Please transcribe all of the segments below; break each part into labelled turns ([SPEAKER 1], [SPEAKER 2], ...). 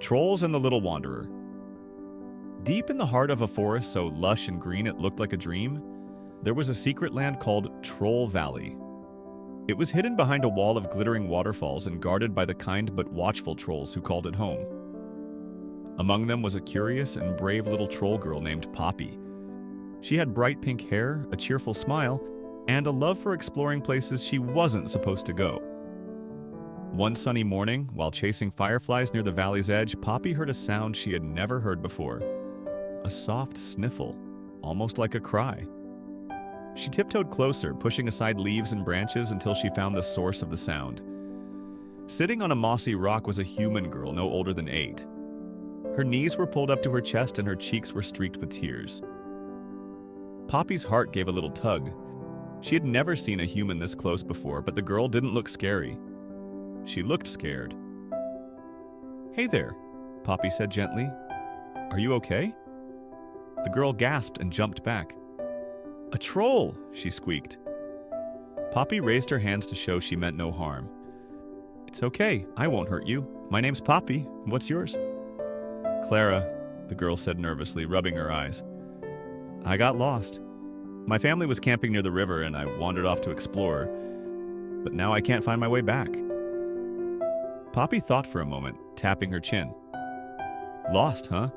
[SPEAKER 1] Trolls and the Little Wanderer. Deep in the heart of a forest so lush and green it looked like a dream, there was a secret land called Troll Valley. It was hidden behind a wall of glittering waterfalls and guarded by the kind but watchful trolls who called it home. Among them was a curious and brave little troll girl named Poppy. She had bright pink hair, a cheerful smile, and a love for exploring places she wasn't supposed to go. One sunny morning, while chasing fireflies near the valley's edge, Poppy heard a sound she had never heard before. A soft sniffle, almost like a cry. She tiptoed closer, pushing aside leaves and branches until she found the source of the sound. Sitting on a mossy rock was a human girl no older than 8. Her knees were pulled up to her chest and her cheeks were streaked with tears. Poppy's heart gave a little tug. She had never seen a human this close before, but the girl didn't look scary. She looked scared. "Hey there," Poppy said gently. "Are you okay?" The girl gasped and jumped back. "A troll!" she squeaked. Poppy raised her hands to show she meant no harm. "It's okay, I won't hurt you. My name's Poppy. What's yours?" "Clara," the girl said nervously, rubbing her eyes. "I got lost. My family was camping near the river and I wandered off to explore, but now I can't find my way back." Poppy thought for a moment, tapping her chin. "Lost, huh?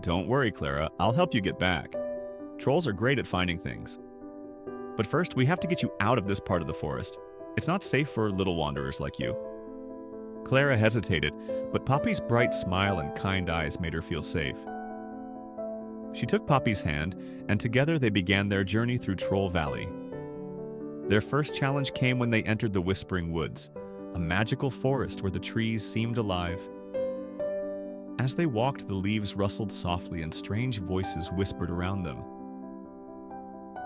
[SPEAKER 1] Don't worry, Clara. I'll help you get back. Trolls are great at finding things. But first, we have to get you out of this part of the forest. It's not safe for little wanderers like you." Clara hesitated, but Poppy's bright smile and kind eyes made her feel safe. She took Poppy's hand, and together they began their journey through Troll Valley. Their first challenge came when they entered the Whispering Woods, a magical forest where the trees seemed alive. As they walked, the leaves rustled softly and strange voices whispered around them.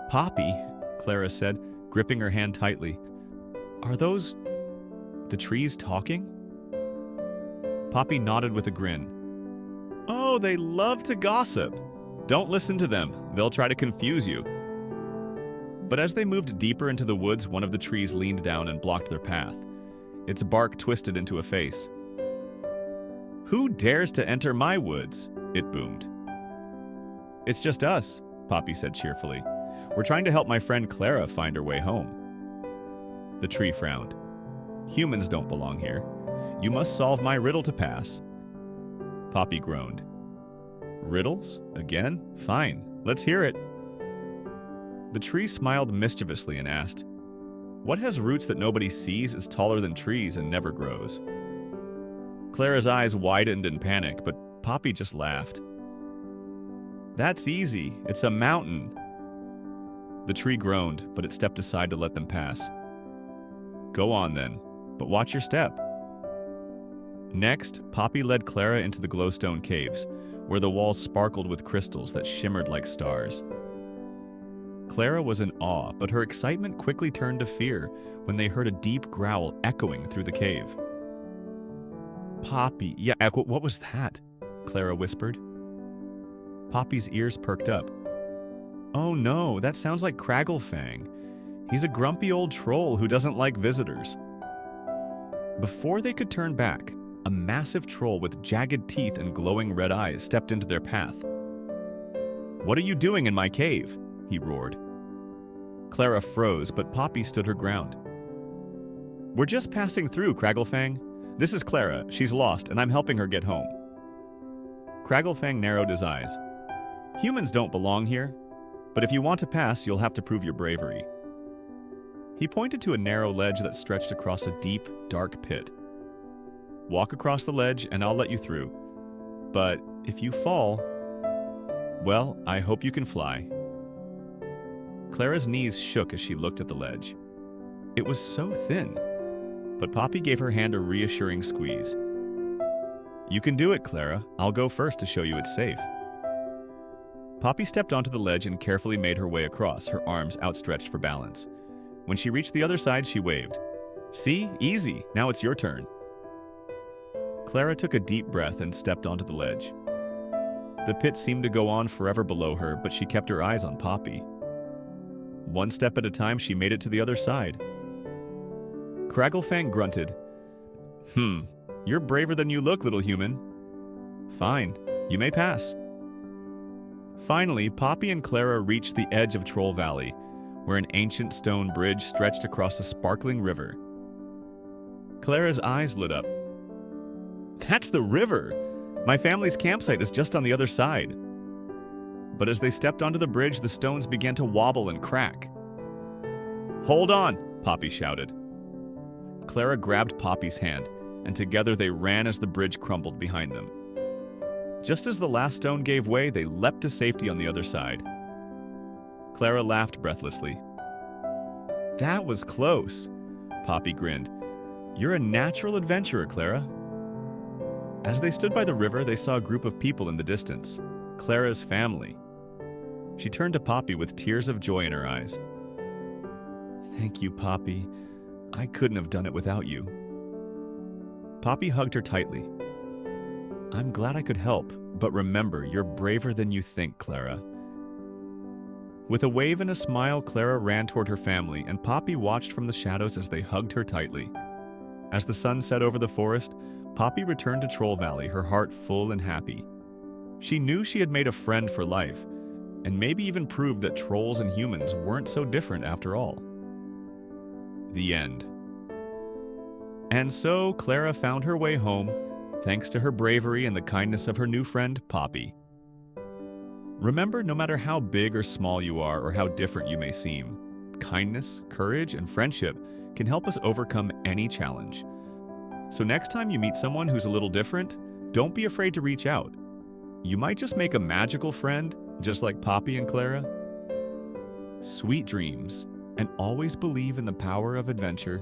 [SPEAKER 1] "Poppy," Clara said, gripping her hand tightly, "are those the trees talking?" Poppy nodded with a grin. "Oh, they love to gossip. Don't listen to them. They'll try to confuse you." But as they moved deeper into the woods, one of the trees leaned down and blocked their path. Its bark twisted into a face. "Who dares to enter my woods?" it boomed. "It's just us," Poppy said cheerfully. "We're trying to help my friend Clara find her way home." The tree frowned. "Humans don't belong here. You must solve my riddle to pass." Poppy groaned. "Riddles? Again? Fine, let's hear it." The tree smiled mischievously and asked, "What has roots that nobody sees, is taller than trees, and never grows?" Clara's eyes widened in panic, but Poppy just laughed. "That's easy. It's a mountain." The tree groaned, but it stepped aside to let them pass. "Go on then, but watch your step." Next, Poppy led Clara into the glowstone caves, where the walls sparkled with crystals that shimmered like stars. Clara was in awe, but her excitement quickly turned to fear when they heard a deep growl echoing through the cave. "Poppy, what was that?" Clara whispered. Poppy's ears perked up. "Oh no, that sounds like Cragglefang. He's a grumpy old troll who doesn't like visitors." Before they could turn back, a massive troll with jagged teeth and glowing red eyes stepped into their path. "What are you doing in my cave?" he roared. Clara froze, but Poppy stood her ground. "We're just passing through, Cragglefang. This is Clara. She's lost, and I'm helping her get home." Cragglefang narrowed his eyes. "Humans don't belong here, but if you want to pass, you'll have to prove your bravery." He pointed to a narrow ledge that stretched across a deep, dark pit. "Walk across the ledge, and I'll let you through. But if you fall, well, I hope you can fly." Clara's knees shook as she looked at the ledge. It was so thin, but Poppy gave her hand a reassuring squeeze. "You can do it, Clara. I'll go first to show you it's safe." Poppy stepped onto the ledge and carefully made her way across, her arms outstretched for balance. When she reached the other side, she waved. "See? Easy. Now it's your turn." Clara took a deep breath and stepped onto the ledge. The pit seemed to go on forever below her, but she kept her eyes on Poppy. One step at a time, she made it to the other side. Cragglefang grunted. You're braver than you look, little human. Fine, you may pass. Finally, Poppy and Clara reached the edge of Troll Valley, where an ancient stone bridge stretched across a sparkling river. Clara's eyes lit up. That's the river! My family's campsite is just on the other side. But as they stepped onto the bridge, the stones began to wobble and crack. Hold on, Poppy shouted. Clara grabbed Poppy's hand, and together they ran as the bridge crumbled behind them. Just as the last stone gave way, they leapt to safety on the other side. Clara laughed breathlessly. That was close, Poppy grinned. You're a natural adventurer, Clara. As they stood by the river, they saw a group of people in the distance, Clara's family. She turned to Poppy with tears of joy in her eyes. Thank you, Poppy. I couldn't have done it without you. Poppy hugged her tightly. I'm glad I could help, but remember, you're braver than you think, Clara. With a wave and a smile, Clara ran toward her family, and Poppy watched from the shadows as they hugged her tightly. As the sun set over the forest, Poppy returned to Troll Valley, her heart full and happy. She knew she had made a friend for life, and maybe even proved that trolls and humans weren't so different after all. The end. And so, Clara found her way home, thanks to her bravery and the kindness of her new friend, Poppy. Remember, no matter how big or small you are or how different you may seem, kindness, courage, and friendship can help us overcome any challenge. So next time you meet someone who's a little different, don't be afraid to reach out. You might just make a magical friend, just like Poppy and Clara. Sweet dreams, and always believe in the power of adventure